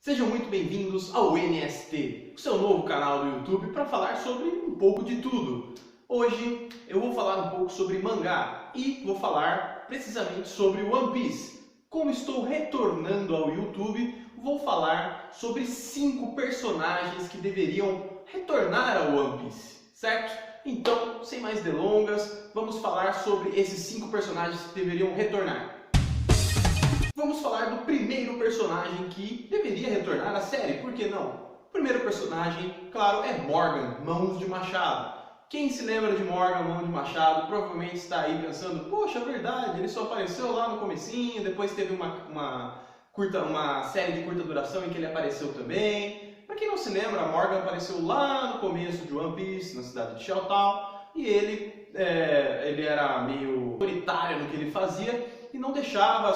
Sejam muito bem-vindos ao NST, o seu novo canal do YouTube para falar sobre um pouco de tudo. Hoje eu vou falar um pouco sobre mangá e vou falar precisamente sobre One Piece. Como estou retornando ao YouTube, vou falar sobre 5 personagens que deveriam retornar ao One Piece, certo? Então, sem mais delongas, vamos falar sobre esses 5 personagens que deveriam retornar. Vamos falar do primeiro personagem que deveria retornar à série, por que não? O primeiro personagem, claro, é Morgan, Mãos de Machado. Quem se lembra de Morgan, Mãos de Machado, provavelmente está aí pensando, poxa, é verdade, ele só apareceu lá no comecinho, depois teve uma série de curta duração em que ele apareceu também. Para quem não se lembra, Morgan apareceu lá no começo de One Piece, na cidade de Shouttown, e ele era meio autoritário no que ele fazia, e não deixava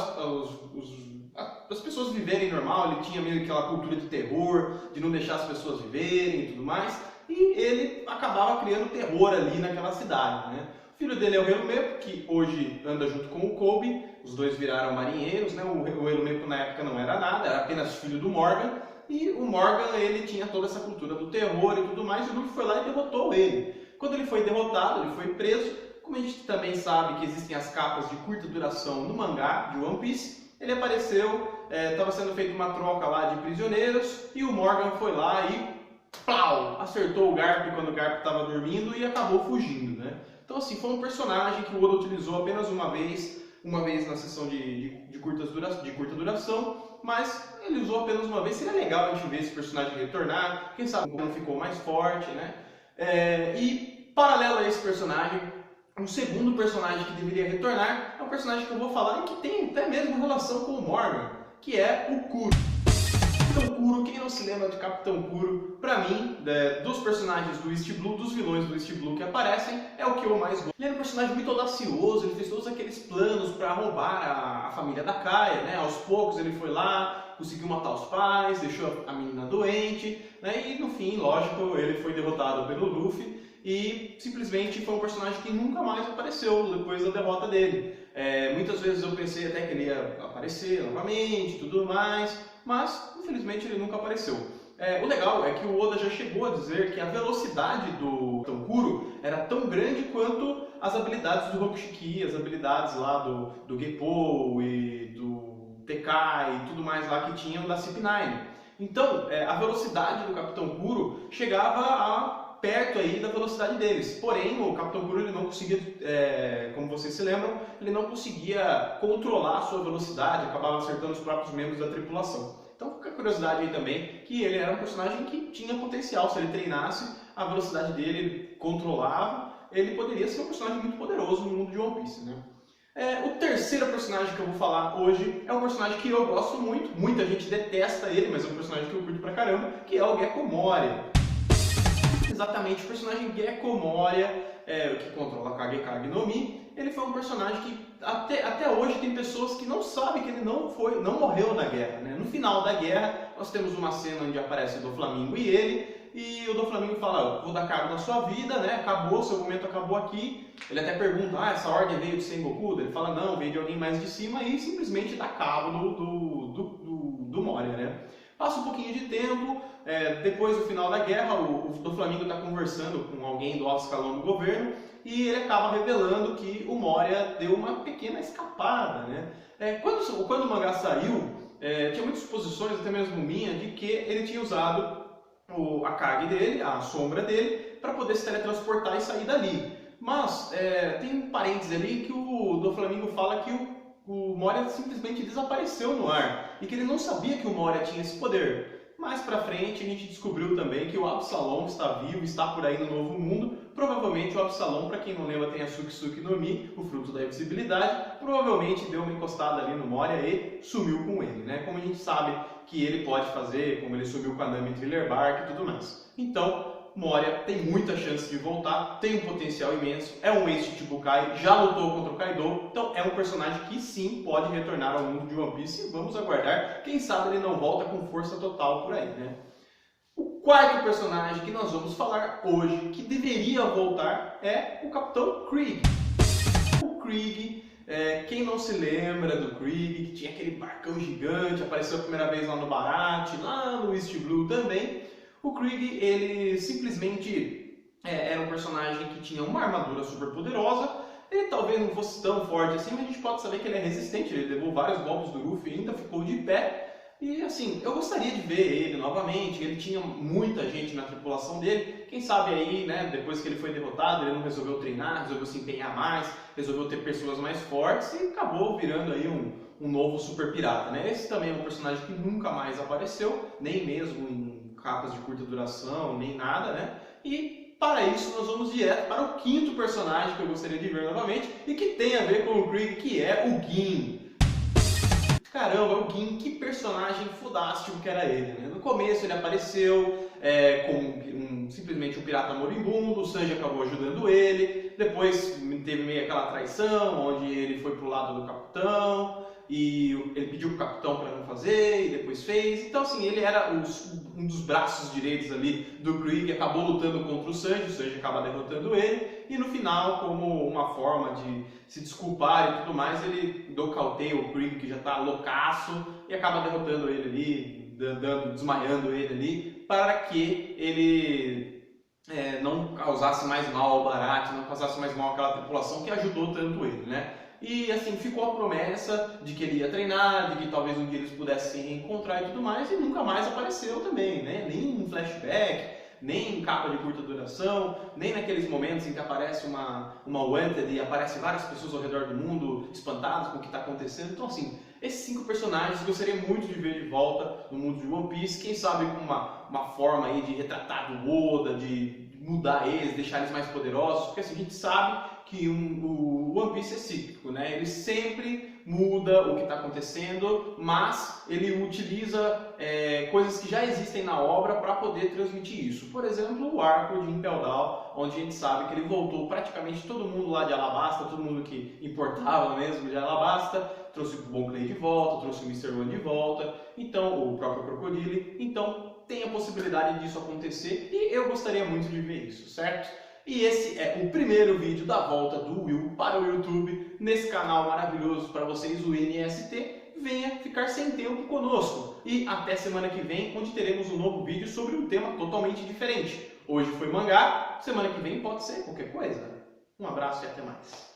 as pessoas viverem normal. Ele tinha meio aquela cultura de terror, de não deixar as pessoas viverem e tudo mais, e ele acabava criando terror ali naquela cidade, né? O filho dele é o Elumepo, que hoje anda junto com o Kobe, os dois viraram marinheiros, né? O Elumepo na época não era nada, era apenas filho do Morgan, e o Morgan ele tinha toda essa cultura do terror e tudo mais, e o Luffy foi lá e derrotou ele. Quando ele foi derrotado, ele foi preso. Como a gente também sabe que existem as capas de curta duração no mangá de One Piece, ele apareceu, estava sendo feita uma troca lá de prisioneiros, e o Morgan foi lá e plau, acertou o Garp quando o Garp estava dormindo e acabou fugindo, né? Então assim, foi um personagem que o Oda utilizou apenas uma vez na sessão de curta duração, mas ele usou apenas uma vez. Seria legal a gente ver esse personagem retornar, quem sabe como ficou mais forte, né? E paralelo a esse personagem, um segundo personagem que deveria retornar é um personagem que eu vou falar e que tem até mesmo relação com o Morgan, que é o Kuro. Capitão Kuro, quem não se lembra de Capitão Kuro, pra mim, dos personagens do East Blue, dos vilões do East Blue que aparecem, é o que eu mais gosto. Ele era um personagem muito audacioso, ele fez todos aqueles planos para roubar a família da Kaia, né? Aos poucos ele foi lá, conseguiu matar os pais, deixou a menina doente, né? E no fim, lógico, ele foi derrotado pelo Luffy. E simplesmente foi um personagem que nunca mais apareceu depois da derrota dele. Muitas vezes eu pensei até que ele ia aparecer novamente e tudo mais, mas infelizmente ele nunca apareceu. O legal é que o Oda já chegou a dizer que a velocidade do Capitão Kuro era tão grande quanto as habilidades do Rokushiki, as habilidades lá do Geppo e do Tekai e tudo mais lá que tinham da CP9. Então, a velocidade do Capitão Kuro chegava a perto aí da velocidade deles. Porém, o Capitão Kuro ele não conseguia, como vocês se lembram, ele não conseguia controlar a sua velocidade, acabava acertando os próprios membros da tripulação. Então fica a curiosidade aí também que ele era um personagem que tinha potencial. Se ele treinasse, a velocidade dele ele controlava, ele poderia ser um personagem muito poderoso no mundo de One Piece, né? O terceiro personagem que eu vou falar hoje é um personagem que eu gosto muito, muita gente detesta ele, mas é um personagem que eu curto pra caramba, que é o Gekko Moria. Exatamente, o personagem Gekko Moria, que controla a Kagekage no Mi, ele foi um personagem que até hoje tem pessoas que não sabem que ele não morreu na guerra, né? No final da guerra, nós temos uma cena onde aparece o Doflamingo e ele, e o Doflamingo fala, vou dar cabo na sua vida, né? Acabou, seu momento acabou aqui. Ele até pergunta, essa ordem veio de Sengoku? Ele fala, não, veio de alguém mais de cima, e simplesmente dá cabo do Moria, né? Passa um pouquinho de tempo, depois do final da guerra, o Doflamingo está conversando com alguém do alto escalão do governo e ele acaba revelando que o Moria deu uma pequena escapada, né? Quando o mangá saiu, tinha muitas suposições, até mesmo minha, de que ele tinha usado a Kage dele, a sombra dele, para poder se teletransportar e sair dali. Mas tem um parênteses ali que o Doflamingo fala que o Moria simplesmente desapareceu no ar e que ele não sabia que o Moria tinha esse poder. Mais pra frente a gente descobriu também que o Absalom está vivo, está por aí no Novo Mundo. Provavelmente o Absalom, para quem não lembra, tem a Suki no Mi, o fruto da invisibilidade. Provavelmente deu uma encostada ali no Moria e sumiu com ele, né? Como a gente sabe que ele pode fazer, como ele sumiu com a Nami Thriller Bark e tudo mais. Então, Moria tem muita chance de voltar, tem um potencial imenso, é um ex-Chichibukai, já lutou contra o Kaido, então é um personagem que sim pode retornar ao mundo de One Piece. Vamos aguardar, quem sabe ele não volta com força total por aí, né? O quarto personagem que nós vamos falar hoje, que deveria voltar, é o Capitão Krieg. O Krieg Quem não se lembra do Krieg, que tinha aquele barcão gigante, apareceu a primeira vez lá no Barat, lá no East Blue também. O Krieg, ele simplesmente era um personagem que tinha uma armadura super poderosa. Ele talvez não fosse tão forte assim, mas a gente pode saber que ele é resistente. Ele levou vários golpes do Luffy e ainda ficou de pé. E assim, eu gostaria de ver ele novamente. Ele tinha muita gente na tripulação dele. Quem sabe aí, né, depois que ele foi derrotado, ele não resolveu treinar, resolveu se empenhar mais, resolveu ter pessoas mais fortes e acabou virando aí um novo super pirata, né? Esse também é um personagem que nunca mais apareceu, nem mesmo em capas de curta duração, nem nada, né? E para isso nós vamos direto para o quinto personagem que eu gostaria de ver novamente e que tem a ver com o Krieg, que é o Gin. Caramba, o Gin, que personagem fodástico que era ele, né? No começo ele apareceu como simplesmente um pirata moribundo, o Sanji acabou ajudando ele, depois teve meio aquela traição, onde ele foi pro lado do capitão, e ele pediu pro capitão para não fazer, e depois fez. Então assim, ele era um dos braços direitos ali do Krieg, acabou lutando contra o Sanji acaba derrotando ele, e no final, como uma forma de se desculpar e tudo mais, ele nocauteia o Krieg, que já tá loucaço, e acaba derrotando ele ali, desmaiando ele ali, para que ele não causasse mais mal ao Barat, não causasse mais mal àquela tripulação que ajudou tanto ele, né? E assim, ficou a promessa de que ele ia treinar, de que talvez um dia eles pudessem se reencontrar e tudo mais, e nunca mais apareceu também, né? Nem em flashback, nem em capa de curta duração, nem naqueles momentos em que aparece uma Wanted e aparece várias pessoas ao redor do mundo espantadas com o que está acontecendo. Então assim, esses 5 personagens eu gostaria muito de ver de volta no mundo de One Piece, quem sabe com uma forma aí de retratar do Oda, de mudar eles, deixar eles mais poderosos, porque assim, a gente sabe que o One Piece é cíclico, né? Ele sempre muda o que está acontecendo, mas ele utiliza coisas que já existem na obra para poder transmitir isso. Por exemplo, o arco de Impel Down, onde a gente sabe que ele voltou praticamente todo mundo lá de Alabasta, todo mundo que importava mesmo de Alabasta, trouxe o Bon Clay de volta, trouxe o Mr. One de volta, então o próprio Crocodile. Então tem a possibilidade disso acontecer e eu gostaria muito de ver isso, certo? E esse é o primeiro vídeo da volta do Will para o YouTube, nesse canal maravilhoso para vocês, o NST. Venha ficar sem tempo conosco. E até semana que vem, onde teremos um novo vídeo sobre um tema totalmente diferente. Hoje foi mangá, semana que vem pode ser qualquer coisa. Um abraço e até mais.